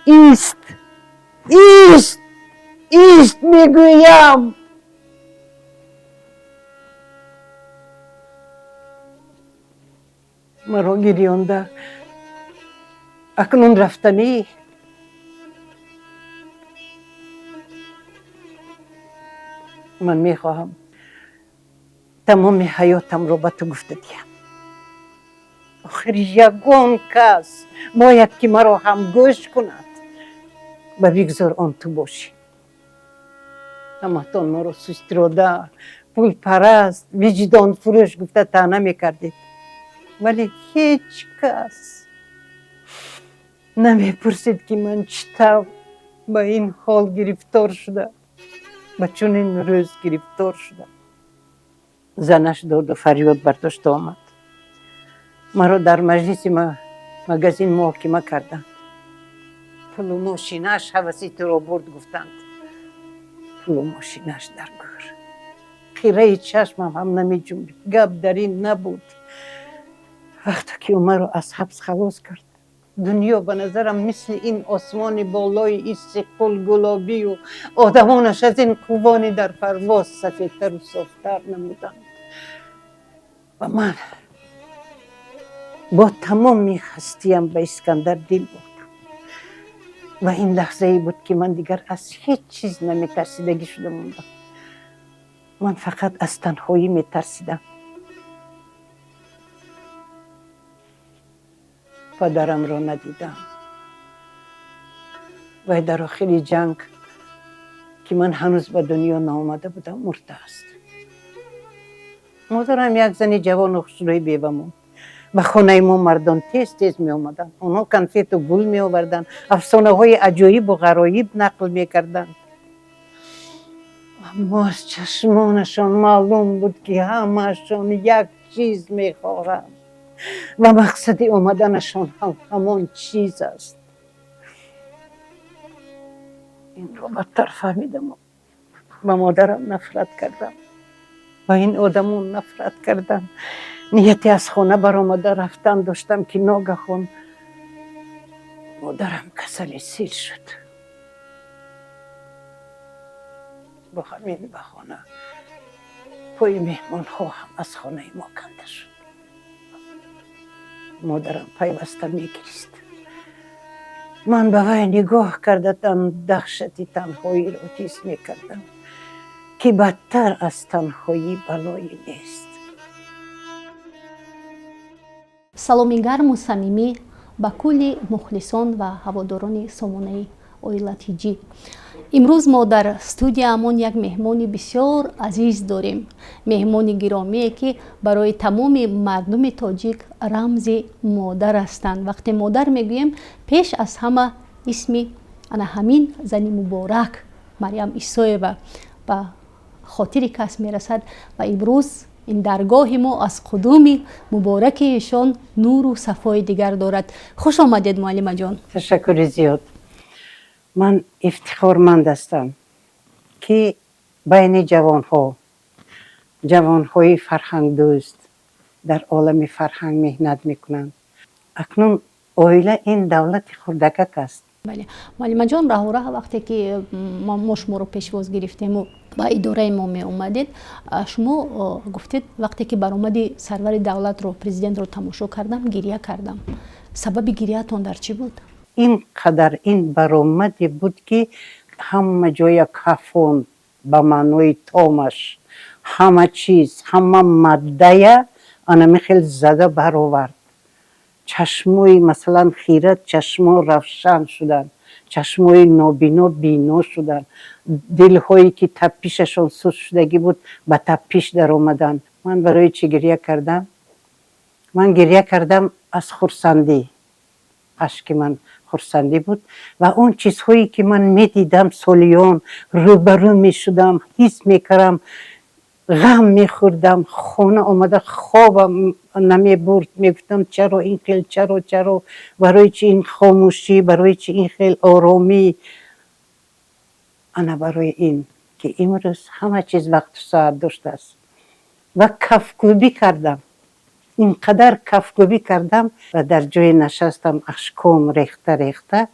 ایست ایست ایست میگویم. مرا گریانده اکنون رفتنی. من میخواهم تمام حیاتم رو به تو گفته دیم. آخر یگان کس باید که مرا هم گوش کند. به بگذار آن تو باشی. همتان مرا سوستراده، پول پرست، وجدان فروش گفته طعنه میکردید، ولی هیچ کس نمیپرسید که من چطور به این حال گرفتار شده، به چنین روز گرفتار شده. زنش داد و فریاد برداشت آمد. مرا در مجلس مگزین محاکمه کردند. پول و ماشینش حوثی تو را برد گفتند. پول و ماشینش در گور. خیره چشمم هم نمی جنبید. گپ در این نبود. وقتی که او مرا از حبس خلاص کرد، دنیا به نظرم مثل این آسمان بالای این سقل گلابی و آدمانش از این کوانی در پرواز سفیدتر و صافتر نمودند. و من با تمام هستیم به اسکندر دل بود. و این لحظه ای بود که من دیگر از هیچ چیز نمی ترسیدگی شده موندم. من فقط از تنهایی می ترسیدم. پدرم را ندیدم. و در آخر جنگ که من هنوز به دنیا نآمده بودم مرده است. مادرم یک زن جوان و خوشروی بیوه بود. به خانه ما مردان تیز تیز می آمدند. اونا کنفیت و گل می آوردند. افسانه های عجایب و غرایب نقل می کردند. اما از چشمانشان معلوم بود که همهشان یک چیز می خواهند و مقصد آمدنشان هم همان چیز است. این رو بدتر فهمیدم. به مادرم نفرت کردم. با این آدمون نفرت کردم. نیتی از خانه برآمده رفتن داشتم که ناگهان مادرم کسل سیر شد. با همین بهانه پای مهمان ها هم از خانه ما کنده شد. مادرم پیوسته میگریست. من به وی نگاه کردم، دهشتی تنهایی را حس میکردم که بدتر از تنهایی بلایی نیست. саломи гарму самимӣ ба кулли мухлисон ва ҳаводорони сомонаи оила тиҷӣ. имрӯз мо дар студияамон як меҳмони бисёр азиз дорем. меҳмони гиромие ки барои тамоми мардуми тоҷик рамзи модар ҳастанд. вақте модар мегӯем пеш аз ҳама исми ана ҳамин зани муборак марьям исоева ба хотири кас мерасад ва имрӯз ин даргоҳи мо аз қудуми мубораки ишон нуру сафои дигар дорад. хуш омадед муаллима ҷон. ташаккури зиёд. من افتخارمند هستم که بین جوانهای فرهنگ دوست در عالم فرهنگ مهنت میکنند. اکنون اویله این دولت خردکک است. بله معلمه جان، راه وقتی که ما شما رو پیشواز گرفتیم و با اداره ما می اومدید، شما گفتید وقتی که برآمدی سرور دولت رو، پرزیدنت رو تماشا کردم گریه کردم. سبب گریه‌تون در چی بود؟ این قدر این برآمدی بود که همه جای کفون به معنای تامش همه چیز همه ماده آن میخیل زده برآورد. چشمای مثلا خیرت چشما روشن شدن، چشمای نابینا بینا شدن، دلهایی که تپیششان سوز شدگی بود به تپیش در آمدن. من برای چی گریه کردم؟ من گریه کردم از خرسندی. اشک من خرسندی بود و اون چیزهایی که من میدیدم سالیان روبرو میشدم، حس میکردم، غم میخوردم. خانه آمده خوابم نمی برد. میگفتم چرا این خیل، چرا برای چی این خاموشی، برای چی این خیل آرامی. انا برای این که امروز همه چیز وقت و ساعت داشته است و کفکوبی کردم. اینقدر کفگویی کردم و در جای نشستم اشکام ریخته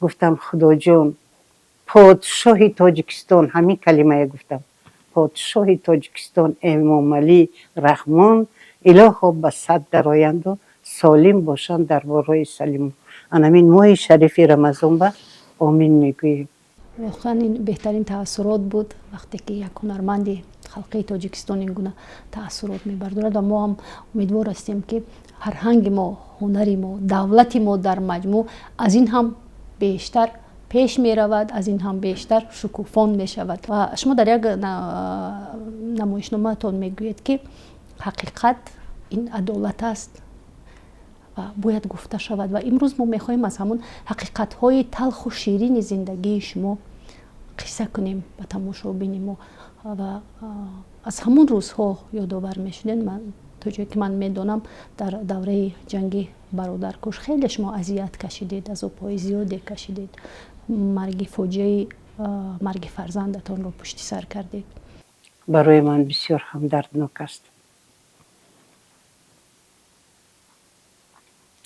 گفتم خدا جون پادشاه تاجیکستان، همین کلمه گفتم، پادشاه تاجیکستان امام علی رحمان الها به صد درآیند و سالم باشند در بارای سلیم. همین ماه شریف رمضان با آمین میگوییم. واقعا این بهترین تاثیرات بود وقتی که یک هنرمند خلقی تاجیکستان این گونه تاثیرات میبردارد و ما هم امیدوار هستیم که فرهنگ ما، هنری ما، دولت ما در مجموع از این هم بیشتر پیش می رود، از این هم بیشتر شکوفان می شود. و شما در یک نمایشنامه تان میگویید که حقیقت این عدالت است و باید گفته شود و امروز ما میخواهیم از همون حقیقت های تلخ و شیرین زندگی شما قصه کنیم به تماشابین ما و از همون روزها یادآور میشدین. من تا جایی که من میدانم در دوره جنگ برادرکش خیلی شما اذیت کشیدید، عذاب‌های زیادی کشیدید، مرگ فاجعه مرگ فرزندتان رو پشت سر کردید. برای من بسیار هم دردناک است.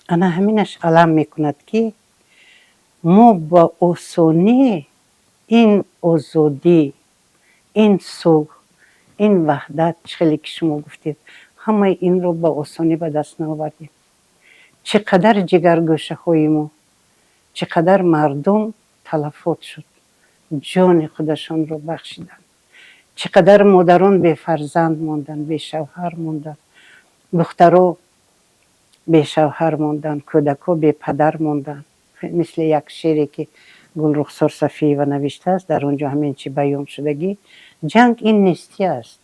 انا همینش علم میکند که ما با آسانی این آزادی، این صلح، این وحدت، چخیلی که شما گفتید، همه این رو با آسانی به دست نآوردیم. چقدر جگرگوشه های ما، چقدر مردم تلفات شد، جان خودشان رو بخشیدن، چقدر مادران بی فرزند ماندن، بی شوهر ماندن، دخترها بی شوهر ماندن، کودکا بی پدر ماندن. مثل یک شعری که گل رخسار صفیه و نوشته است، در اونجا همین چی بیان شدگی، جنگ این نیستی است.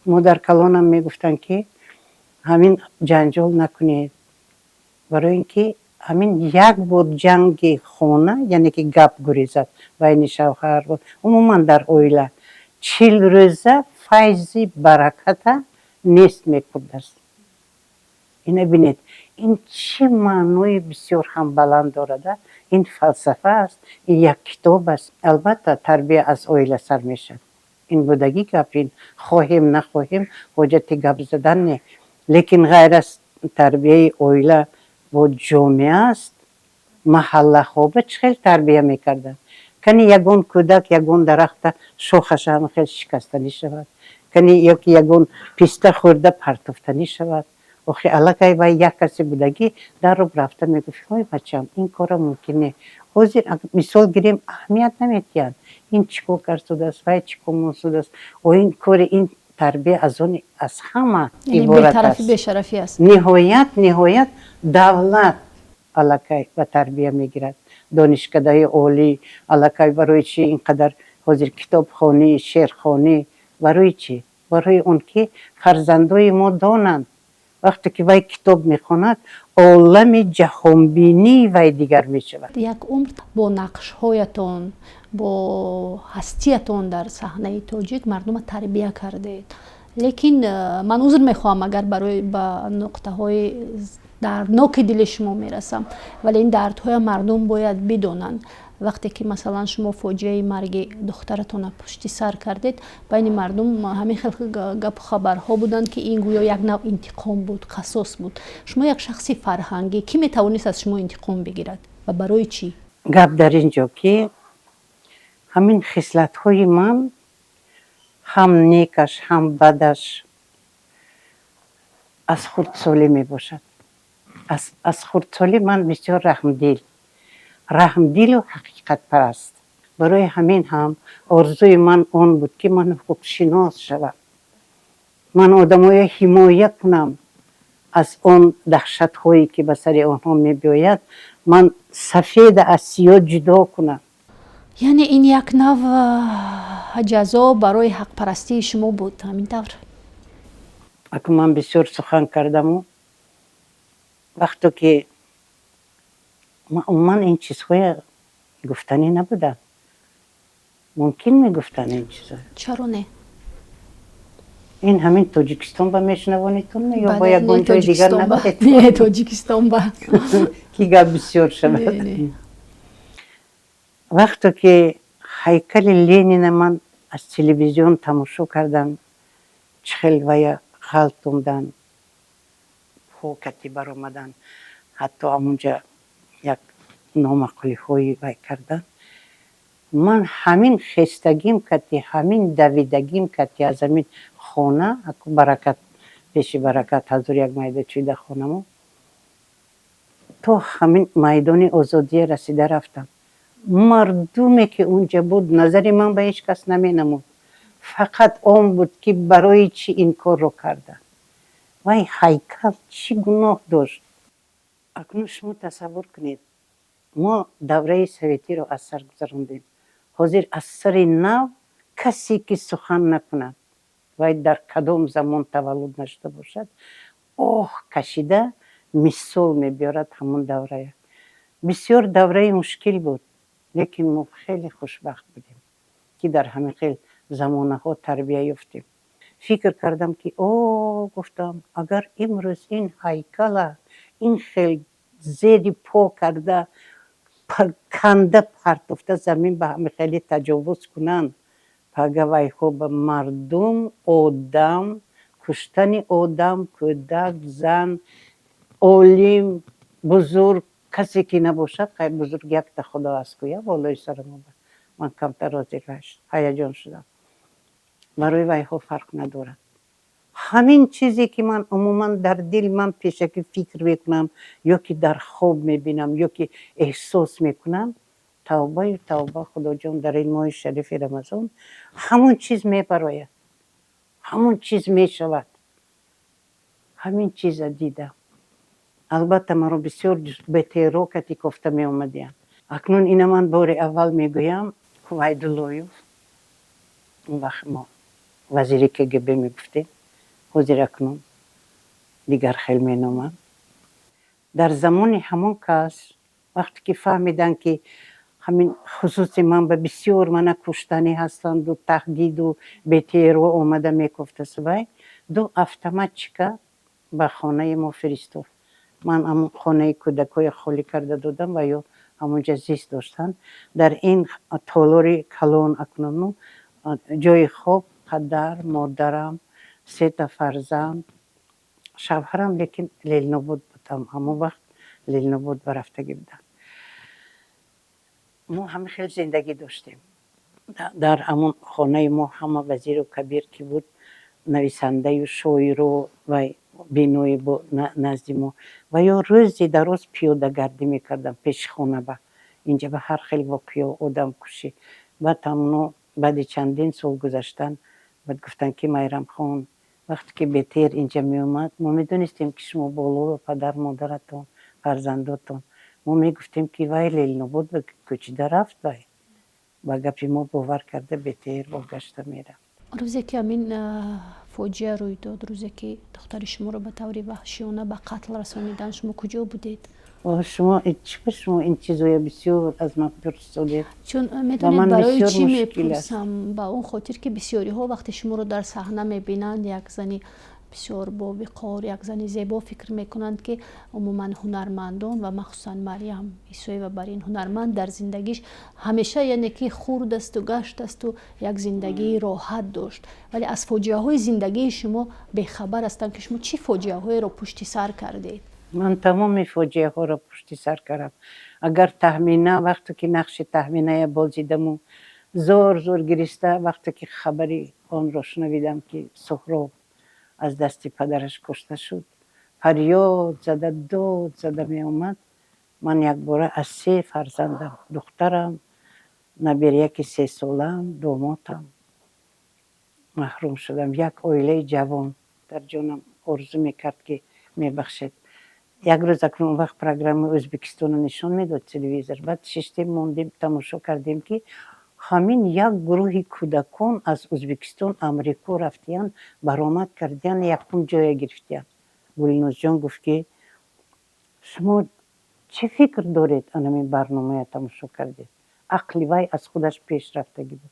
ما در کلانم میگفتن که همین جنجال نکنید، برای اینکه همین یک بود جنگ خانه، یعنی که گپ گریزد بین شوهر و عموما در اویله 40 روزه فیضی برکت نیست میکرد است. اینه بینید این چه معنای بسیار هم بلند دارد. این فلسفه است، این یک کتاب است. البته تربیه از اویله سر میشه، این بودگی گپین خواهیم نخواهیم حاجت گپ زدن نه، لیکن غیر از تربیه اویله و جامعه است. محله خوبه چخیل تربیه میکردن. کنی یگون کودک یگون درخت شاخش هم خیلی شکستنی شود، کنی یگون پیسته خورده پرتفتنی شود. آخه علاقه با یک کسی بودگی در رو رفته میگفت های بچم این کار ممکنه، حاضر مثال گیریم اهمیت نمیتید این چیکو کرد است و چیکو موسود است و این کار، این تربیه از اون از همه عبارت است. بی‌شرفی است. نهایت دولت علاقه و تربیه میگیرد. دانشکده عالی علاقه برای چی اینقدر حاضر کتاب خانی، شعر خانی، برای چی؟ برای اون که فرزندای ما دانند وقتی که وی کتاب میخواند عالم جهانبینی وی دیگر میشود. یک عمر با نقش هایتان، با هستیتان در صحنه تاجیک مردم تربیه کردید، لیکن من عذر میخواهم اگر برای با نقطه های دردناک دل شما میرسم، ولی این دردهای مردم باید بدونن. وقتی که مثلا شما فاجعه مرگ دخترتون پشت سر کردید، بین مردم همین گپ خبرها بودند که این گویا یک نوع انتقام بود، قصاص بود. شما یک شخصی فرهنگی کی میتوانست از شما انتقام بگیرد و برای چی؟ گپ در اینجا که همین خصلت های من هم نیکش هم بدش از خردسالی می باشد. از خردسالی من بسیار رحمدل و حقیقت پرست. برای همین هم آرزوی من اون بود که من حقوق شناس شوم، من آدمای حمایت کنم از اون دهشت هایی که به سر آنها می بیاید، من سفید از سیاه جدا کنم. یعنی این یک نوع جزا برای حق پرستی شما بود همین طور؟ اگه من بسیار سخن کردم و وقتی که من این چیزهای گفتنی نبودم، ممکن میگفتن این چیزها. چرا نه؟ این همین تاجیکستان با میشنوانیتون یا با یک جای دیگر نبودید؟ نه تاجیکستان با که گپ بسیار شود. وقتی که هیکل لینین من از تلویزیون تماشا کردم، چخیل ویا خلطوندن حوکتی بر آمدن، حتی همونجا یک نامقولی های وی کردن. من همین خستگیم کتی، همین دویدگیم کتی از همین خانه، اکو برکت پیش برکت حضور یک میده چیده خانمو، تو همین میدان آزادی رسیده رفتم. مردمی که اونجا بود نظری من به هیچ کس نمی نمود، فقط آن بود که برای چی این کار رو کردن. وای هیکل چی گناه داشت. اکنون شما تصور کنید ما دوره سویتی رو از سر گذراندیم، حاضر از سر نو کسی که سخن نکند و در کدام زمان تولد نشده باشد اوه کشیده مثال میبیارد همون دوره. بسیار دوره مشکل بود، لیکن ما خیلی خوشبخت بودیم که در همین خیلی زمانه ها تربیه یافتیم. فکر کردم که گفتم اگر امروز این هیکل این خیلی زیدی پا کرده کنده پرتفته زمین به همه خیلی تجاوز کنند، پگه خوب مردم آدم کشتن آدم کودک زن عالم بزرگ کسی که نباشد خیلی بزرگ یک تا خدا است که والای سر ما بود. من کمتر راضی گشت هیجان شدم. برای وی ها فرق ندارد. همین چیزی که من عموما در دل من پیشکی فکر میکنم یا که در خواب میبینم یا که احساس میکنم، توبه خدا جان در این ماه شریف رمضان همون چیز میبراید، همون چیز میشود. همین چیز دیدم. البته مرا بسیار به تیروکتی گفته می آمدیم. اکنون این من بار اول میگویم که ویدلویف اون وقت ما وزیری KGB میگفتیم، حاضر اکنون دیگر خیلی می نامم. در زمان همون کس وقتی که فهمیدن که همین خصوصی من به بسیار من کشتنی هستند و تهدید و به تیرو آمده میگفته سوی، 2 автоматчика به خانه ما فرستاد. من همون خانه کودکای خالی کرده دادم و یا همونجا زیست داشتن. در این تالار کلان اکنون جای خواب پدر مادرم 3 تا فرزند شوهرم، لیکن لیل نبود بودم همون وقت، لیل نبود برفتگی بودم. ما همه خیلی زندگی داشتیم در همون خانه ما. همه وزیر و کبیر که بود نویسنده و شاعر و بینوی بود نزد ما و یا روزی در روز پیاده گردی میکردم پیش خانه با اینجا به هر خیلی واقعی آدم کشی. بعد همونو بعد چندین سال گذشتن بعد گفتن که میرم خان وقتی که بهتر اینجا می اومد ما میدونستیم که شما بالا و پدر مادرتون فرزنداتون، ما میگفتیم که وای لیل نبود به کچیده رفت وای و گپی ما باور کرده بهتر برگشته میره. روزی که همین فاجعه روی داد، روزی که دختر شما رو به طور وحشیانه به قتل رسانیدن، شما کجا بودید؟ شما این چیزای بسیار از من پرسیدید. چون میدونید برای چی میپرسم؟ با اون خاطر که بسیاری ها وقتی شما رو در صحنه میبینند یک زنی بسیار با وقار، یک زنی زیبا فکر میکنند که عموما هنرمندان و مخصوصا مریم عیسوی و برین هنرمند در زندگیش همیشه یعنی که خورد است و گشت است و یک زندگی راحت داشت، ولی از فاجعه های زندگی شما بیخبر هستند که شما چی فاجعه های رو پشت سر کردید؟ من تمام فاجعه ها رو پشت سر کردم. اگر تهمینه وقتی که نقش تهمینه بازیدم و زور گریسته وقتی که خبری آن را شنیدم که سهراب از دست پدرش کشته شد، فریاد زده داد زده می اومد. من یک باره از 3 فرزندم، دخترم نبیره که 3 سالم دامادم محروم شدم. یک عائله جوان در جانم آرزو میکرد که میبخشید. یک روز اکنون اون وقت پروگرام ازبکستان رو نشان میداد تلویزیون، بعد ششتیم موندیم تماشا کردیم که همین یک گروه کودکان از ازبکستان امریکا رفتیان برآمد کردیان یکم جای گرفتیان. گلناز جان گفت که شما چه فکر دارید این برنامه تماشا کردید؟ عقل وی از خودش پیش رفتگی بود.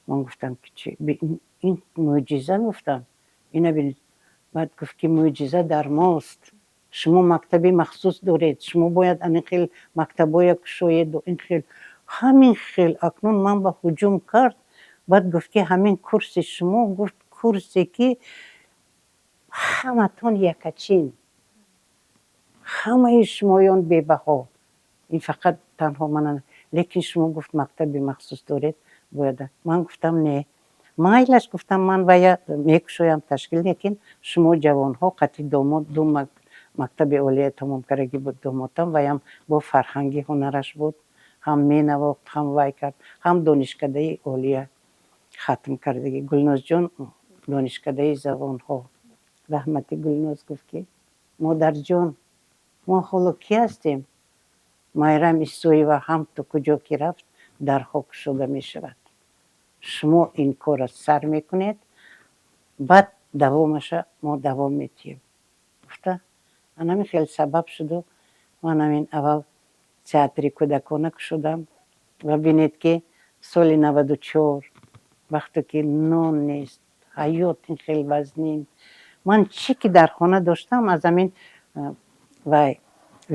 من گفتم که چه این معجزه گفتم اینو ببینید. بعد گفت که معجزه در ماست، شما مکتبی مخصوص دارید، شما باید این خیل مکتبای کشاید و این خیل همین خیل. اکنون من با هجوم کرد. بعد گفت که همین کورس شما، گفت کورسی که همتون یکچین ҳамаи шумоён бебаҳо. ин фақат танҳо ман, лекин шумо гуфт мактаби махсус доред, бояд. Ман гуфтам не. Майлаш гуфтам, ман вая мекушоям ташкил, лекин шумо ҷавонҳо қатъи домод ду мактаби олия тамом кардагӣ буд домотам, ваям бо фарҳанги ҳунараш буд, ҳам менавохт, ҳам вай кард, ҳам донишкадаи олия хатм кардагӣ. Гулнозҷон донишкадаи забонҳо. Раҳмати Гулноз гуфт ки модарҷон, мо ҳоло кӣ ҳастем? Майрам Исоева ҳам то куҷо ки рафт дарҳо кушода мешавад. Шумо ин корро сар мекунед, баъд давомаша мо давом метиҳем. гуфта анами хеле сабаб шуду ман ҳамин аввал театри кӯдакона кушодам ва бинед ки соли 94 вақте ки нон нест, ҳаёт ин хеле вазнин, ман чӣ ки дар хона доштам аз ҳамин вай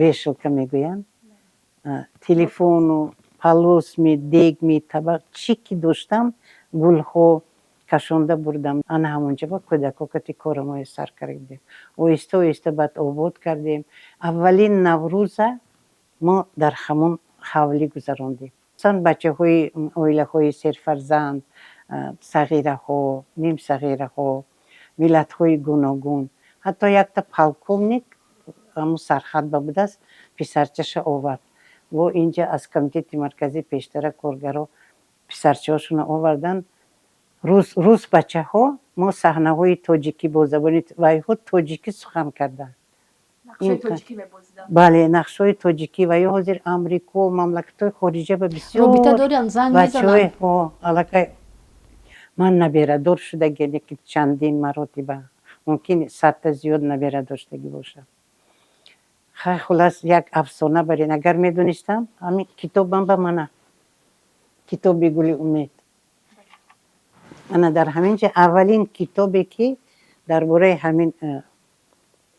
вешалка мегӯянд, телефону, палосми, дегми, табақ, чӣ ки доштам, гулҳо кашонда бурдам. Ана ҳамонҷа ба кӯдако кати корро сар кардем. Оҳиста оҳиста баъд обод кардем. Аввалин Наврӯза мо дар ҳамон ҳавлӣ гузарондем. Асан бачаҳои оилаҳои серфарзанд, сағираҳо, нимсағираҳо, миллатҳои гуногун, ҳатто якта полковник ҳамун сарҳадба будааст, писарчаша овард. во инҷа аз комитети марказӣ пештара коргаро писарчаҳошона оварданд. рус бачаҳо мо саҳнаҳои тоҷикӣ бо забони вайҳо тоҷикӣ сухан карданд. бале, нақшҳои тоҷикӣ ва ё ҳозир амрико, мамлакатҳои хориҷа ба бисёр робита доранд, занг мезананд. аллакай ман наберадор шудагем чандин маротиба, мумкин 100 зиёд набера доштагӣ бошам. хай хулас як афсона барин, агар медонистам ҳамин китобам ба мана, китоби Гули умед. ана дар ҳамин ҷа аввалин китобе ки дар бораи ҳамин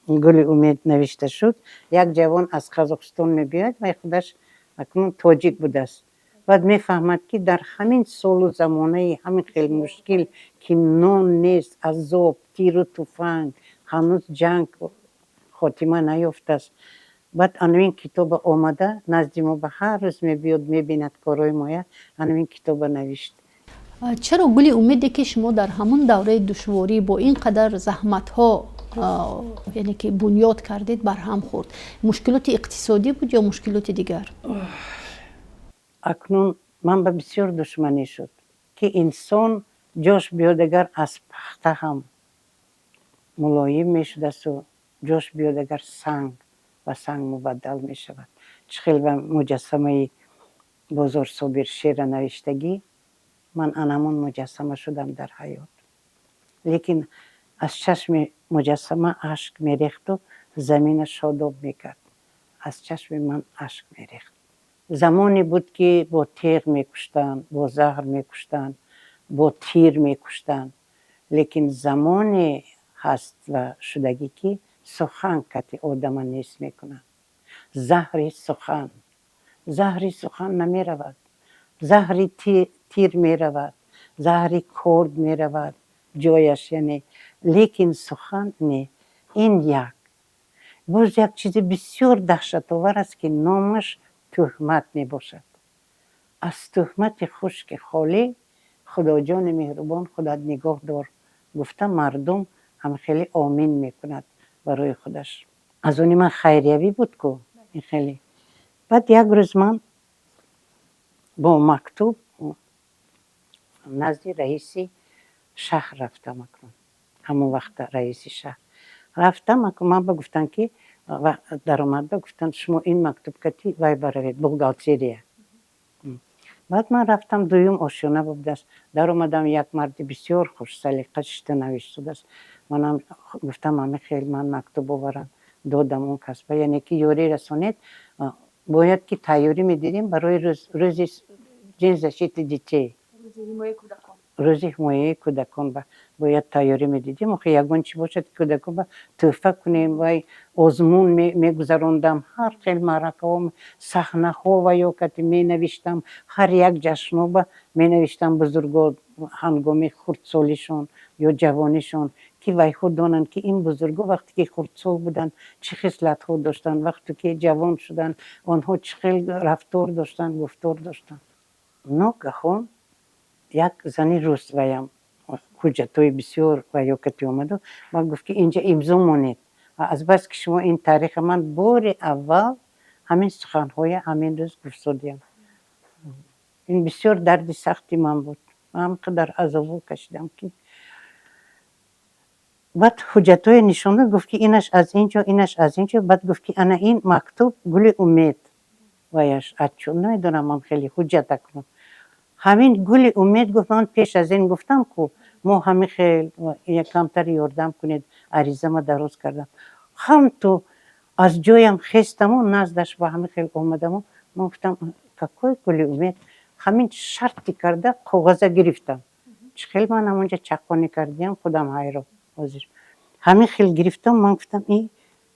Гули умед навишта шуд, як ҷавон аз Қазоқистон мебиёяд ва худаш акнун тоҷик будааст. баъд мефаҳмад ки дар ҳамин солу замонаи ҳамин хеле мушкил ки нон нест, азоб, тиру туфанг, ҳанӯз ҷанг хотима наёфтааст. баъд анавин китоба омада назди мо ба ҳар рӯз мебиёд, мебинад корои моя, анавин китоба навишт. чаро Гули умеде ки шумо дар ҳамон давраи душворӣ бо ин қадар заҳматҳо яъне ки бунёд кардед барҳам хӯрд? Мушкилоти иқтисодӣ буд ё мушкилоти дигар? акнун ман ба бисёр душманӣ шуд ки инсон ҷош биёд агар аз пахта ҳам мулоим мешудасту ҷош биёд агар санг ба санг мубаддал мешавад. чӣ хел ба муҷассамаи Бозор Собир шеъра навиштагӣ, ман анамон муҷассама шудам дар ҳаёт. лекин аз чашми муҷассама ашк мерехту замина шодоб мекард. аз чашми ман ашк мерехт. замоне буд ки бо теғ мекуштанд, бо заҳр мекуштанд, бо тир мекуштанд, лекин замоне ҳаст ва шудагӣ ки сухан кати одама нест мекунанд. заҳри сухан намеравад, заҳри тир меравад, заҳри корд меравад ҷояш, яъне лекин сухан не. ин як. боз як чизи бисёр даҳшатовар аст ки номаш тӯҳмат мебошад. аз тӯҳмати хушки холӣ худоҷони меҳрубон худат нигоҳ дор гуфта мардум ҳамхелеомин мекунад барои худаш. аз они ман хайриявӣ буд ку ин хеле. баъд як рӯз ман бо мактуб назди раиси шаҳр рафтам. акнун ҳамон вақта раиси шаҳр рафтам. ман ба гуфтам ки даромадба гуфтанд шумо ин мактуб кати вай баравед бухгалтерия. баъд ман рафтам, дуюм ошёна будааст. даромадам, як марди бисёр хушсалиқа шишта навиштудааст. манам гуфтам ами хел ман мактуб оварам, додам он касба, яъне ки ёрӣ расонед, бояд ки тайёрӣ медидем барои рӯзи день защиты детей, рӯзи ҳимояи кӯдакон бояд тайёрӣ медидем. охе ягон чӣ бошад ки кӯдакон ба тӯҳфа кунем. вай озмун мегузарондам, ҳар хел маъракаҳо, саҳнаҳо ва ё кати менавиштам, ҳар як ҷашнҳо ба менавиштам бузургон ҳангоми хурдсолишон ё ҷавонишон ки ки вайҳо донанд ки ин бузургҳо вақте ки хурдсол буданд чӣ хислатҳо доштанд, вақте ки ҷавон шуданд онҳо чӣ хел рафтор доштанд, гуфтор доштанд. Ногаҳон як зани рус ваям ҳуҷҷатҳои бисёр ваёкати омаду ва гуфт ки инҷа имзо монед. Азбаски шумо ин тариха ман бори аввал ҳамин суханҳоя ҳамин рӯз гуфтодиям. ин бисёр дарди сахти ман буд. Ман ҳам қадар азобҳо кашидам ки баъд ҳуҷҷатҳое нишон дод, гуфт ки инаш аз ин ҷо, инаш аз ин ҷо. Баъд гуфт ки ана ин мактуб гули умед ваяш отчёт намедонам ман хеле ҳуҷҷата кунам. ҳамин гули умед гуфт ман пеш аз ин гуфтам ку мо ҳамин хел якамтар ёрдам кунед, аризама дароз кардам. ҳамту аз ҷоям хестаму наздаш ба ҳамин хел омадаму ман гуфтам какой гули умед. ҳамин шарти карда коғаза гирифтам. чӣ хел ман ҳамонҷа чақонӣ кардиям худам ҳайрон ҳозир. ҳамин хел гирифтам ман гуфтам и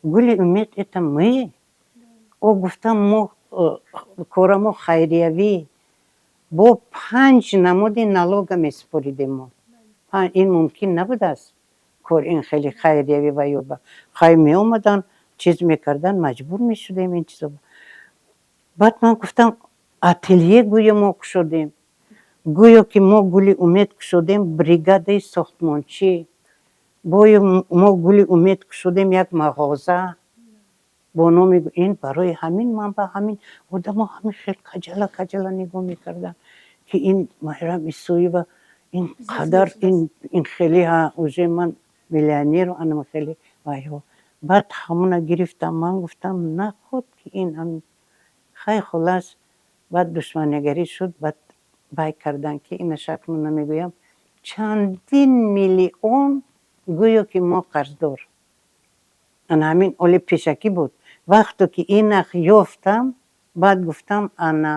гули умед это мы? О гуфтам мо корамо хайриявӣ бо 5 намуди налога месупоридем мо. ин мумкин набудааст кор ин хеле хайриявӣ ва ёба. хай меомадан чиз мекардан маҷбур мешудем ин чизо. баъд ман гуфтам ателье гӯё мо кушодем, гӯё ки мо гули умед кушодем бригадаи сохтмончӣ, гӯё мо гули умед кушодем як мағоза бо номи ин барои ҳамин ман ба ҳамин одамо ҳамин хел каҷала нигоҳ мекардам ки ин Майрам Исоева ин қадар ин хеле уже ман миллионеру анам хеле вайҳо. баъд ҳамона гирифтам ман гуфтам наход ки ин ҳамин хай холас. баъд душманнигарӣ шуд. баъд бай кардан ки инаш акнун намегӯям чандин миллион гӯё ки мо қарздор. ана ҳамин оли пешакӣ буд. вақте ки инақ ёфтам баъд гуфтам ана.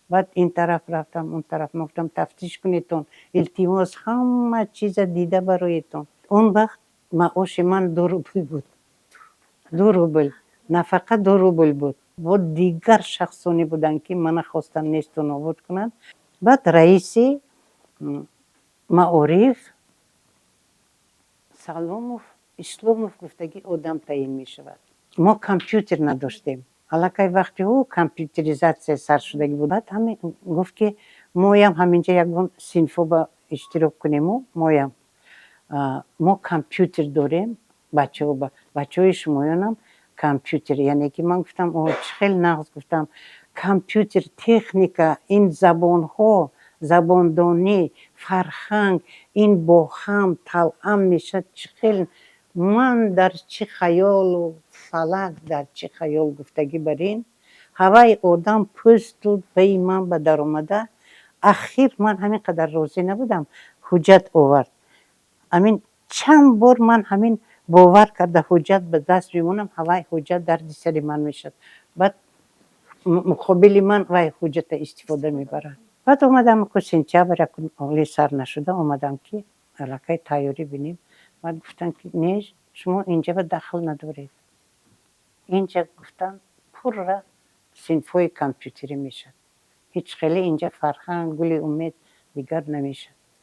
баъд ин тараф рафтам он тараф гуфтам тафтиш кунедтон, илтимос ҳама чиза дида бароятон. он вақт маоши ман 2 рубл буд. 2 рубл нафақа 2 рубл буд. бо дигар шахсоне буданд ки мана хостанд несту нобуд кунанд. баъд раиси маориф Саломов Исломов гуфтагӣ одам таъин мешавад. мо компютер надоштем. аллакай вақти компютеризатсия сар шудагӣ буд. баъд ҳамин гуфт ки моям ҳаминҷа ягон синфҳо ба иштирок кунему. мо компютер дорем. бачаҳои шумоёнам компютер. яъне ки ман гуфтам о чӣ хел нағз. гуфтам компютер техника ин забонҳо забондонӣ фарҳанг ин бо ҳам талъам мешад. чӣ хел ман дар чӣ хаёлу фалак дар чӣ хаёл гуфтагӣ бар ин ҳаваи одам пӯсту паи ман ба дар омада ахир ман ҳамин қадар розӣ набудам. ҳуҷҷат овард. ҳамин чанд бор ман ҳамин бовар карда ҳуҷҷат ба даст бимонам ҳаваи ҳуҷҷат дарди сари ман мешад. баъд муқобили ман вай ҳуҷҷата истифода мебарад. баъд омадам ку сентябр як оли сар нашуда омадам ки аллакай тайёрӣ бинем. баъд гуфтам ки не шумо инҷа ба дахл надоред. инҷа гуфтам пурра синфҳои компютерӣ мешад. ҳеҷ хеле инҷа фарҳанг гули умед дигар намешад.